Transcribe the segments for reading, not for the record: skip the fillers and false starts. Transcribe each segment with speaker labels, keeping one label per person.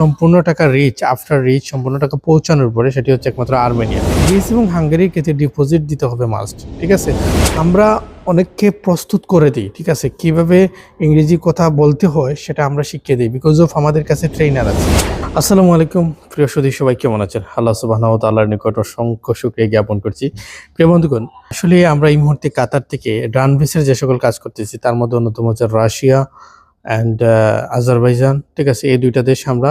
Speaker 1: সম্পূর্ণ টাকা rich after rich সম্পূর্ণ টাকা পৌঁছানোর পরে সেটি হচ্ছে একমাত্র আর্মেনিয়া। গ্রিস এবং হাঙ্গেরির ক্ষেত্রে ডিপোজিট দিতে হবে মাস্ট। ঠিক আছে, আমরা অনেককে প্রস্তুত করে দিই। ঠিক আছে, কিভাবে ইংরেজি কথা বলতে হয় সেটা আমরা শিখিয়ে দিই, বিকজ অফ আমাদের কাছে ট্রেনার আছে। আসসালামু আলাইকুম প্রিয় সুধী, সবাই কেমন আছেন? আল্লাহ সুবহানাহু ওয়া তাআলার নিকট অসংখ্য শুকরিয়া জ্ঞাপন করছি। প্রিয় বন্ধুগণ, আসলে আমরা এই মুহূর্তে কাতার থেকে ডানবেসের যে সকল কাজ করতেছি তার মধ্যে অন্যতম হচ্ছে রাশিয়া অ্যান্ড আজারবাইজান। ঠিক আছে, এই দুইটা দেশ আমরা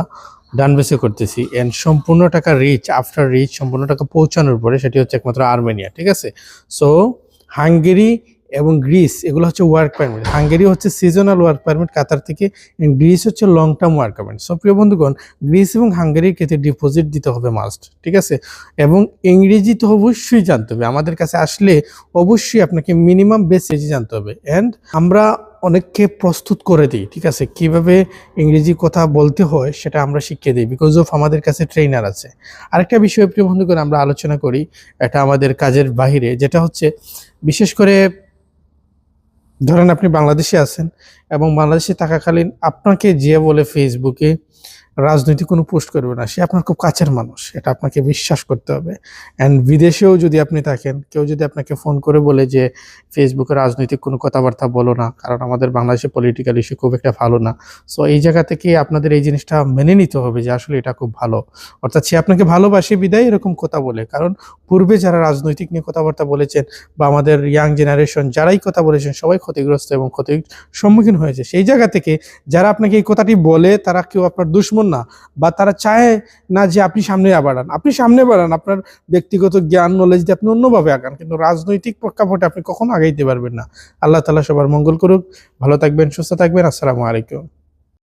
Speaker 1: ডানবেসে করতেছি। অ্যান্ড সম্পূর্ণ টাকা রিচ আফটার রিচ সম্পূর্ণ টাকা পৌঁছানোর পরে সেটি হচ্ছে একমাত্র আর্মেনিয়া। ঠিক আছে, সো হাঙ্গেরি এবং গ্রিস এগুলো হচ্ছে ওয়ার্ক পারমিট। হাঙ্গেরি হচ্ছে সিজনাল ওয়ার্ক পারমিট কাতার থেকে, গ্রিস হচ্ছে long term work permit. So প্রিয় বন্ধুগণ, গ্রিস এবং হাঙ্গেরির ক্ষেত্রে ডিপোজিট দিতে হবে মাস্ট। ঠিক আছে, এবং ইংরেজি তো অবশ্যই জানতে হবে। আমাদের কাছে আসলে অবশ্যই আপনাকে মিনিমাম বেসিক জানতে হবে। অ্যান্ড আমরা অনেককে প্রস্তুত করে দিই। ঠিক আছে, কিভাবে ইংরেজি কথা বলতে হয় সেটা আমরা শিখিয়ে দিই, বিকজ অফ আমাদের কাছে ট্রেনার আছে। আরেকটা বিষয় প্রিয় বন্ধুগণ আমরা আলোচনা করি, এটা আমাদের কাজের বাহিরে, যেটা হচ্ছে বিশেষ করে ধরেন আপনি বাংলাদেশে আছেন এবং বাংলাদেশে থাকাকালীন আপনাকে যে বলে ফেসবুকে রাজনৈতিক কোনো পোস্ট করবে না, সে আপনার খুব কাছের মানুষ, এটা আপনাকে বিশ্বাস করতে হবে। অ্যান্ড বিদেশেও যদি আপনি থাকেন, কেউ যদি আপনাকে ফোন করে বলে যে ফেসবুকে রাজনৈতিক কোনো কথাবার্তা বলো না, কারণ আমাদের বাংলাদেশে পলিটিক্যাল ইস্যু খুব একটা ভালো না। সো এই জায়গা থেকে আপনাদের এই জিনিসটা মেনে নিতে হবে যে আসলে এটা খুব ভালো, অর্থাৎ সে আপনাকে ভালোবাসে বিদায় এরকম কথা বলে। কারণ পূর্বে যারা রাজনৈতিক নিয়ে কথাবার্তা বলেছেন বা আমাদের ইয়াং জেনারেশন যারাই কথা বলেছেন সবাই ক্ষতিগ্রস্ত এবং ক্ষতির সম্মুখীন হয়েছে। সেই জায়গা থেকে যারা আপনাকে এই কথাটি বলে তারা কেউ আপনার দুশ্মন না, বা তারা চায় না যে আপনি সামনে বাড়ান। আপনি সামনে বাড়ান, আপনার ব্যক্তিগত জ্ঞান নলেজ দিয়ে আপনি অন্যভাবে আগান, কিন্তু রাজনৈতিক প্রেক্ষাপটে আপনি কখনো আগাইতে পারবেন না। আল্লাহ তাআলা সবার মঙ্গল করুক। ভালো থাকবেন, সুস্থ থাকবেন। আসসালামু আলাইকুম।